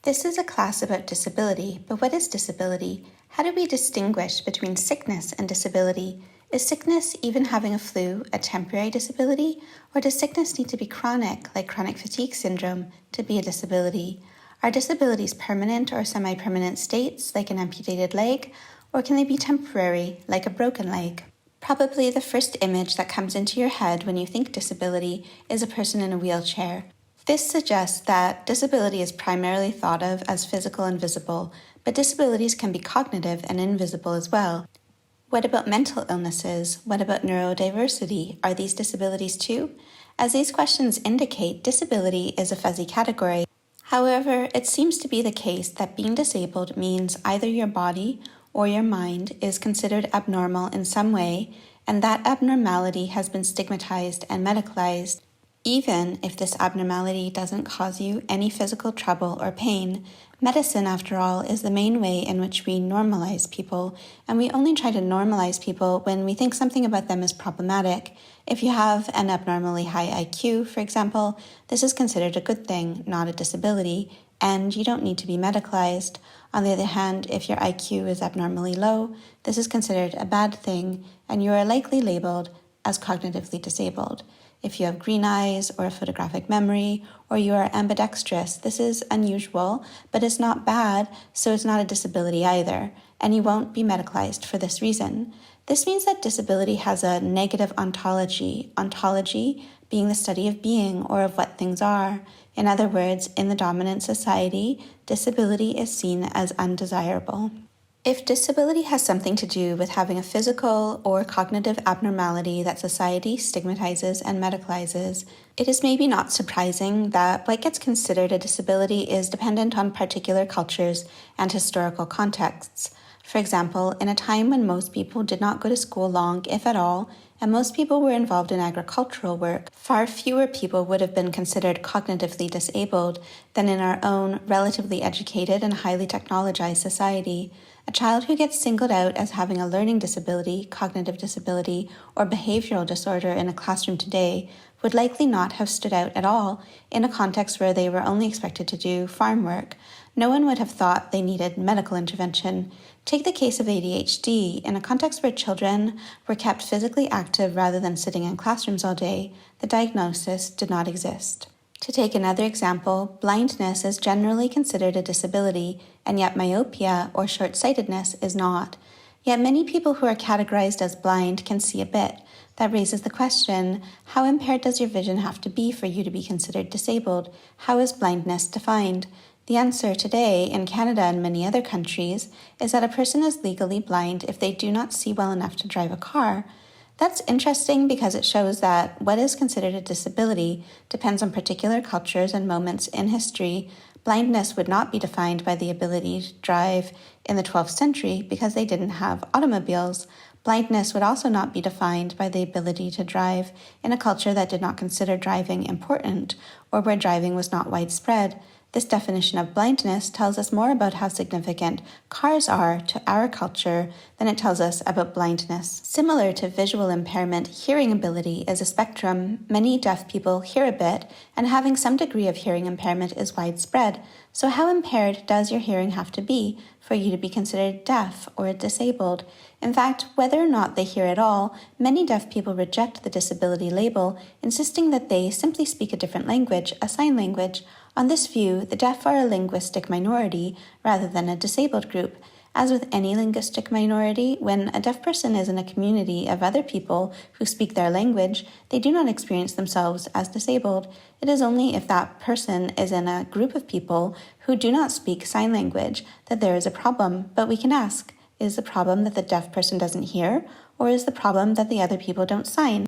This is a class about disability, but what is disability? How do we distinguish between sickness and disability? Is sickness, even having a flu, a temporary disability? Or does sickness need to be chronic, like chronic fatigue syndrome, to be a disability? Are disabilities permanent or semi-permanent states, like an amputated leg? Or can they be temporary, like a broken leg? Probably the first image that comes into your head when you think disability is a person in a wheelchair. This suggests that disability is primarily thought of as physical and visible, but disabilities can be cognitive and invisible as well. What about mental illnesses? What about neurodiversity? Are these disabilities too? As these questions indicate, disability is a fuzzy category. However, it seems to be the case that being disabled means either your body or your mind is considered abnormal in some way, and that abnormality has been stigmatized and medicalized. Even if this abnormality doesn't cause you any physical trouble or pain, medicine, after all, is the main way in which we normalize people, and we only try to normalize people when we think something about them is problematic. If you have an abnormally high IQ, for example, this is considered a good thing, not a disability, and you don't need to be medicalized. On the other hand, if your IQ is abnormally low, this is considered a bad thing, and you are likely labeled as cognitively disabled. If you have green eyes or a photographic memory, or you are ambidextrous, this is unusual, but it's not bad, so it's not a disability either, and you won't be medicalized for this reason. This means that disability has a negative ontology being the study of being or of what things are. In other words, in the dominant society, disability is seen as undesirable. If disability has something to do with having a physical or cognitive abnormality that society stigmatizes and medicalizes, it is maybe not surprising that what gets considered a disability is dependent on particular cultures and historical contexts. For example, in a time when most people did not go to school long, if at all, and most people were involved in agricultural work, far fewer people would have been considered cognitively disabled than in our own relatively educated and highly technologized society. A child who gets singled out as having a learning disability, cognitive disability, or behavioral disorder in a classroom today would likely not have stood out at all in a context where they were only expected to do farm work. No one would have thought they needed medical intervention. Take the case of ADHD. In a context where children were kept physically active rather than sitting in classrooms all day, the diagnosis did not exist. To take another example, blindness is generally considered a disability, and yet myopia or short-sightedness is not. Yet many people who are categorized as blind can see a bit. That raises the question, how impaired does your vision have to be for you to be considered disabled? How is blindness defined? The answer today, in Canada and many other countries, is that a person is legally blind if they do not see well enough to drive a car. That's interesting because it shows that what is considered a disability depends on particular cultures and moments in history. Blindness would not be defined by the ability to drive in the 12th century because they didn't have automobiles. Blindness would also not be defined by the ability to drive in a culture that did not consider driving important or where driving was not widespread. This definition of blindness tells us more about how significant cars are to our culture than it tells us about blindness. Similar to visual impairment, hearing ability is a spectrum. Many deaf people hear a bit, and having some degree of hearing impairment is widespread. So how impaired does your hearing have to be for you to be considered deaf or disabled? In fact, whether or not they hear at all, many deaf people reject the disability label, insisting that they simply speak a different language, a sign language. On this view, the deaf are a linguistic minority rather than a disabled group. As with any linguistic minority, when a deaf person is in a community of other people who speak their language, they do not experience themselves as disabled. It is only if that person is in a group of people who do not speak sign language that there is a problem. But we can ask, is the problem that the deaf person doesn't hear, or is the problem that the other people don't sign?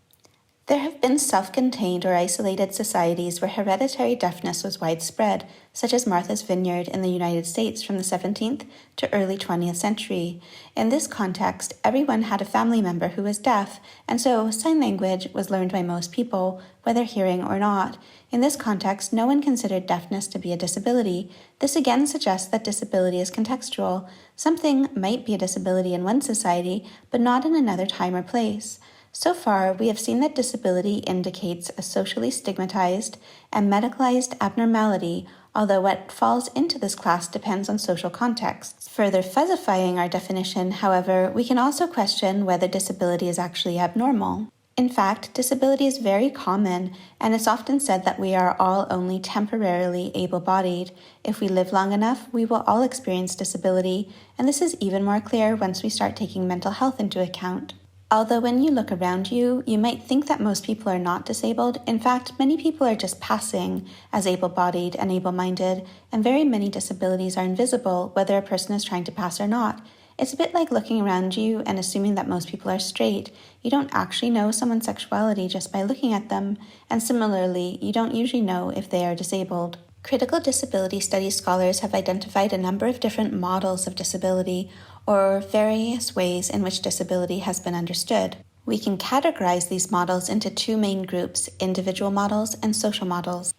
There have been self-contained or isolated societies where hereditary deafness was widespread, such as Martha's Vineyard in the United States from the 17th to early 20th century. In this context, everyone had a family member who was deaf, and so sign language was learned by most people, whether hearing or not. In this context, no one considered deafness to be a disability. This again suggests that disability is contextual. Something might be a disability in one society, but not in another time or place. So far, we have seen that disability indicates a socially stigmatized and medicalized abnormality, although what falls into this class depends on social contexts. Further fuzzifying our definition, however, we can also question whether disability is actually abnormal. In fact, disability is very common, and it's often said that we are all only temporarily able-bodied. If we live long enough, we will all experience disability, and this is even more clear once we start taking mental health into account. Although when you look around you, you might think that most people are not disabled. In fact, many people are just passing as able-bodied and able-minded, and very many disabilities are invisible, whether a person is trying to pass or not. It's a bit like looking around you and assuming that most people are straight. You don't actually know someone's sexuality just by looking at them, and similarly, you don't usually know if they are disabled. Critical disability studies scholars have identified a number of different models of disability, or various ways in which disability has been understood. We can categorize these models into two main groups: individual models and social models.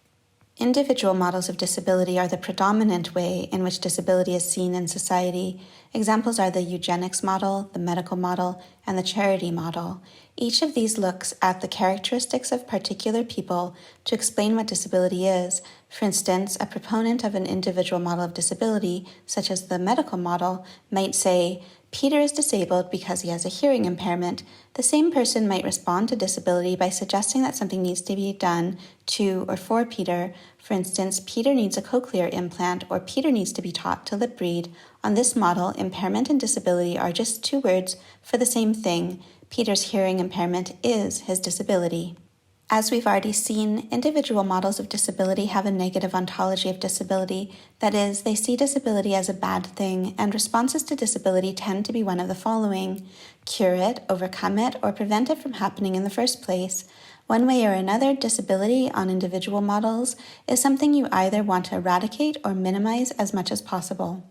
Individual models of disability are the predominant way in which disability is seen in society. Examples are the eugenics model, the medical model, and the charity model. Each of these looks at the characteristics of particular people to explain what disability is. For instance, a proponent of an individual model of disability, such as the medical model, might say, Peter is disabled because he has a hearing impairment. The same person might respond to disability by suggesting that something needs to be done to or for Peter. For instance, Peter needs a cochlear implant, or Peter needs to be taught to lip read. On this model, impairment and disability are just two words for the same thing. Peter's hearing impairment is his disability. As we've already seen, individual models of disability have a negative ontology of disability. That is, they see disability as a bad thing, and responses to disability tend to be one of the following: cure it, overcome it, or prevent it from happening in the first place. One way or another, disability on individual models is something you either want to eradicate or minimize as much as possible.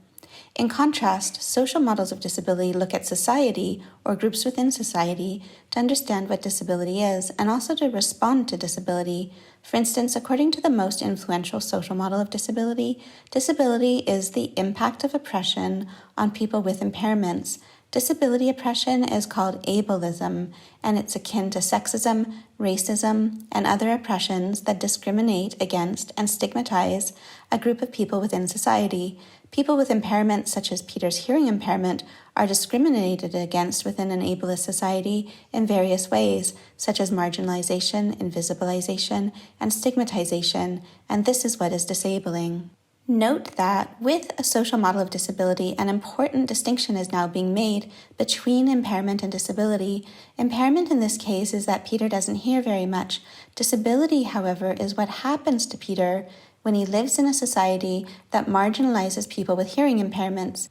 In contrast, social models of disability look at society, or groups within society, to understand what disability is and also to respond to disability. For instance, according to the most influential social model of disability, disability is the impact of oppression on people with impairments. Disability oppression is called ableism, and it's akin to sexism, racism, and other oppressions that discriminate against and stigmatize a group of people within society. People with impairments, such as Peter's hearing impairment, are discriminated against within an ableist society in various ways, such as marginalization, invisibilization, and stigmatization, and this is what is disabling. Note that with a social model of disability, an important distinction is now being made between impairment and disability. Impairment in this case is that Peter doesn't hear very much. Disability, however, is what happens to Peter when he lives in a society that marginalizes people with hearing impairments.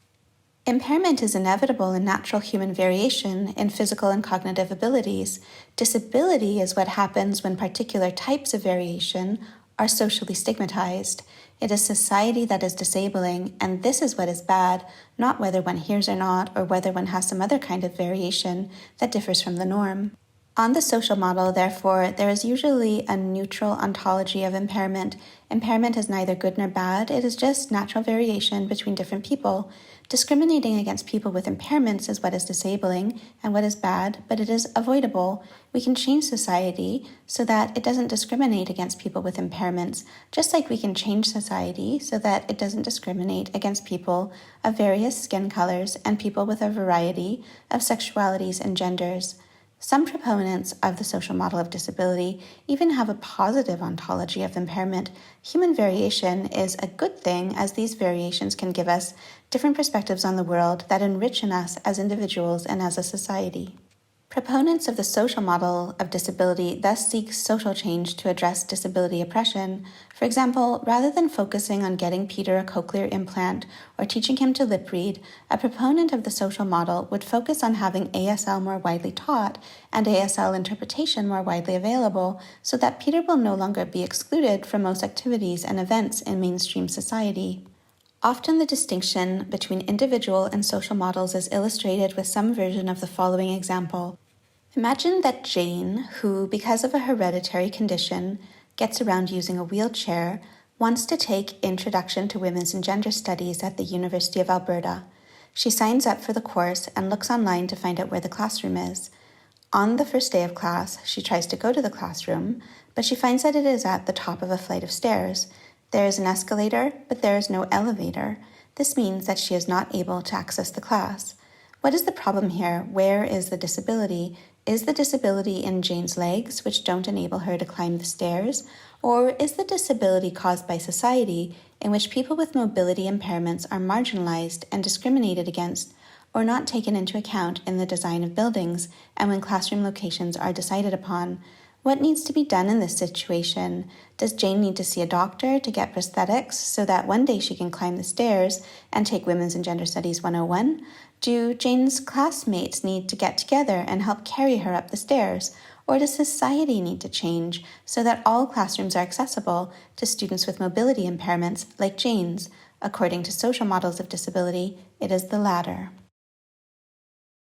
Impairment is inevitable in natural human variation in physical and cognitive abilities. Disability is what happens when particular types of variation are socially stigmatized. It is society that is disabling, and this is what is bad, not whether one hears or not, or whether one has some other kind of variation that differs from the norm. On the social model, therefore, there is usually a neutral ontology of impairment. Impairment is neither good nor bad, it is just natural variation between different people. Discriminating against people with impairments is what is disabling and what is bad, but it is avoidable. We can change society so that it doesn't discriminate against people with impairments, just like we can change society so that it doesn't discriminate against people of various skin colors and people with a variety of sexualities and genders. Some proponents of the social model of disability even have a positive ontology of impairment. Human variation is a good thing, as these variations can give us different perspectives on the world that enrich us as individuals and as a society. Proponents of the social model of disability thus seek social change to address disability oppression. For example, rather than focusing on getting Peter a cochlear implant or teaching him to lip read, a proponent of the social model would focus on having ASL more widely taught and ASL interpretation more widely available so that Peter will no longer be excluded from most activities and events in mainstream society. Often the distinction between individual and social models is illustrated with some version of the following example. Imagine that Jane, who, because of a hereditary condition, gets around using a wheelchair, wants to take Introduction to Women's and Gender Studies at the University of Alberta. She signs up for the course and looks online to find out where the classroom is. On the first day of class, she tries to go to the classroom, but she finds that it is at the top of a flight of stairs. There is an escalator, but there is no elevator. This means that she is not able to access the class. What is the problem here? Where is the disability? Is the disability in Jane's legs, which don't enable her to climb the stairs? Or is the disability caused by society, in which people with mobility impairments are marginalized and discriminated against, or not taken into account in the design of buildings and when classroom locations are decided upon? What needs to be done in this situation? Does Jane need to see a doctor to get prosthetics so that one day she can climb the stairs and take Women's and Gender Studies 101? Do Jane's classmates need to get together and help carry her up the stairs? Or does society need to change so that all classrooms are accessible to students with mobility impairments like Jane's? According to social models of disability, it is the latter.